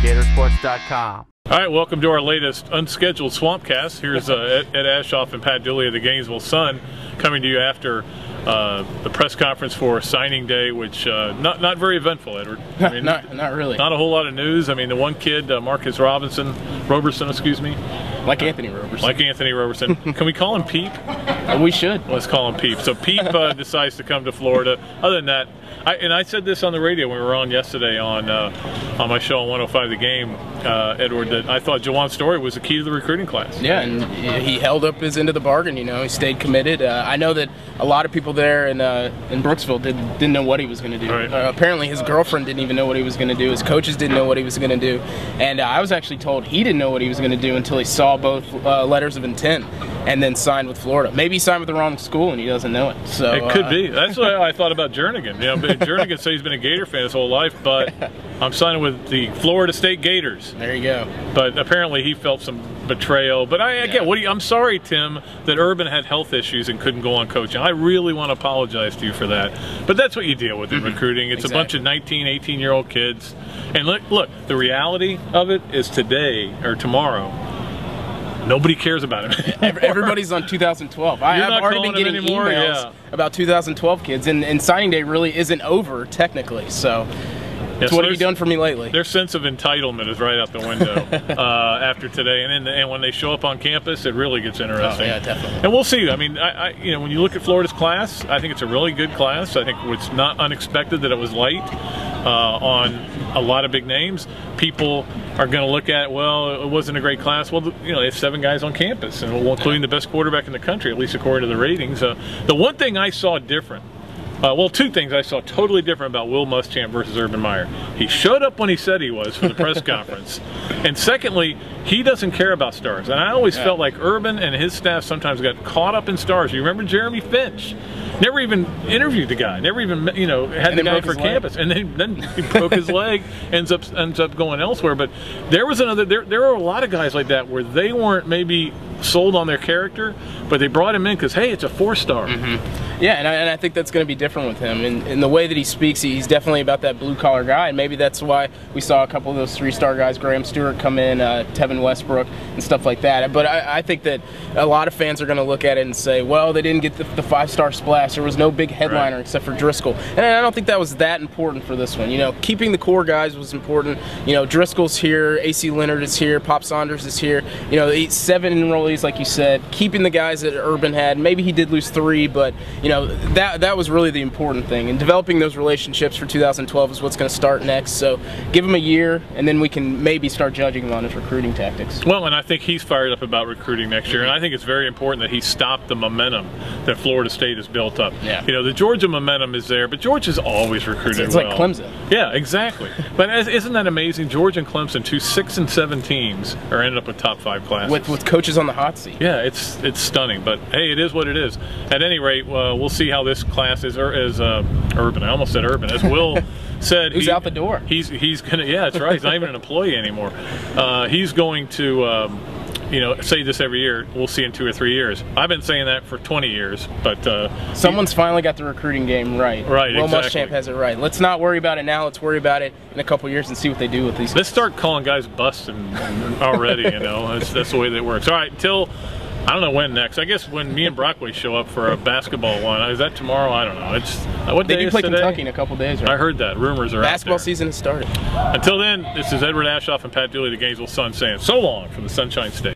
GainesvilleGatorsports.com. All right, welcome to our latest unscheduled Swampcast. Here's Ed Aschoff and Pat Dooley of the Gainesville Sun coming to you after the press conference for signing day, which not very eventful, Edward. I mean, not really. Not a whole lot of news. I mean, the one kid, Marcus Roberson, excuse me. Like Anthony Roberson. Like Anthony Roberson. Can we call him Peep? We should. Let's call him Peep. So Peep decides to come to Florida. Other than that, I said this on the radio when we were on yesterday on my show on 105 The Game, Edward, that I thought Juwan Story was the key to the recruiting class. Yeah, and he held up his end of the bargain. You know, he stayed committed. I know that a lot of people there in Brooksville didn't know what he was going to do. Right. Apparently, his girlfriend didn't even know what he was going to do. His coaches didn't know what he was going to do, and I was actually told he didn't know what he was going to do until he saw both letters of intent and then signed with Florida. Maybe he signed with the wrong school and he doesn't know it. So it could be. That's what I thought about Jernigan. You know, Jernigan said he's been a Gator fan his whole life, but I'm signing with the Florida State Gators. There you go. But apparently he felt some betrayal. But I get what I'm sorry, Tim, that Urban had health issues and couldn't go on coaching. I really want to apologize to you for that. But that's what you deal with in recruiting. It's a bunch of 19, 18-year-old kids. And look, the reality of it is today or tomorrow, nobody cares about him anymore. Everybody's on 2012. I've already been getting emails about 2012 kids, and signing day really isn't over technically. So, what have you done for me lately? Their sense of entitlement is right out the window after today, and when they show up on campus, it really gets interesting. Oh, yeah, definitely. And we'll see. I mean, you know, when you look at Florida's class, I think it's a really good class. I think it's not unexpected that it was light on a lot of big names. People are going to look at, well, it wasn't a great class. Well, you know, they have 7 guys on campus, and including the best quarterback in the country, at least according to the ratings. The one thing I saw different, well, 2 things I saw totally different about Will Muschamp versus Urban Meyer. He showed up when he said he was for the press conference. And secondly, he doesn't care about stars. And I always felt like Urban and his staff sometimes got caught up in stars. You remember Jeremy Finch? Never even interviewed the guy. Never even, you know, had the guy for campus. And then he broke his leg, ends up going elsewhere. But there was another. There are a lot of guys like that where they weren't maybe sold on their character, but they brought him in because, hey, it's a 4-star. Yeah, and I think that's going to be different with him. In the way that he speaks, he's definitely about that blue-collar guy, and maybe that's why we saw a couple of those 3-star guys, Graham Stewart, come in, Tevin Westbrook, and stuff like that. But I think that a lot of fans are going to look at it and say, well, they didn't get the 5-star splash. There was no big headliner except for Driscoll. And I don't think that was that important for this one. You know, keeping the core guys was important. You know, Driscoll's here, A.C. Leonard is here, Pop Saunders is here. You know, 7 enrollees, like you said, keeping the guys that Urban had. Maybe he did lose 3, but, you know, that was really the important thing. And developing those relationships for 2012 is what's going to start next. So give him a year, and then we can maybe start judging him on his recruiting tactics. Well, and I think he's fired up about recruiting next year, and I think it's very important that he stopped the momentum that Florida State has built up. Yeah. You know, the Georgia momentum is there, but Georgia's always recruited it's well. Like Clemson. Yeah, exactly. But isn't that amazing? Georgia and Clemson, 2 6 and 7 teams, are ended up with top 5 classes. With coaches on the hot seat. Yeah, it's stunning. But hey, it is what it is. At any rate, we'll see how this class is Urban. I almost said Urban. As Will said, who's out the door? He's gonna. Yeah, that's right. He's not even an employee anymore. He's going to. You know, say this every year. We'll see in 2 or 3 years. I've been saying that for 20 years, but someone's finally got the recruiting game right. Right, Will exactly. Muschamp has it right. Let's not worry about it now. Let's worry about it in a couple years and see what they do with these. Let's start calling guys busting already. You know, that's the way that works. All right, until. I don't know when next. I guess when me and Brockway show up for a basketball one. Is that tomorrow? I don't know. It's what day is today? They do play Kentucky in a couple days, right? I heard that. Rumors are basketball out there. season has started. Until then, this is Edward Aschoff and Pat Dooley, the Gainesville Sun, saying so long from the Sunshine State.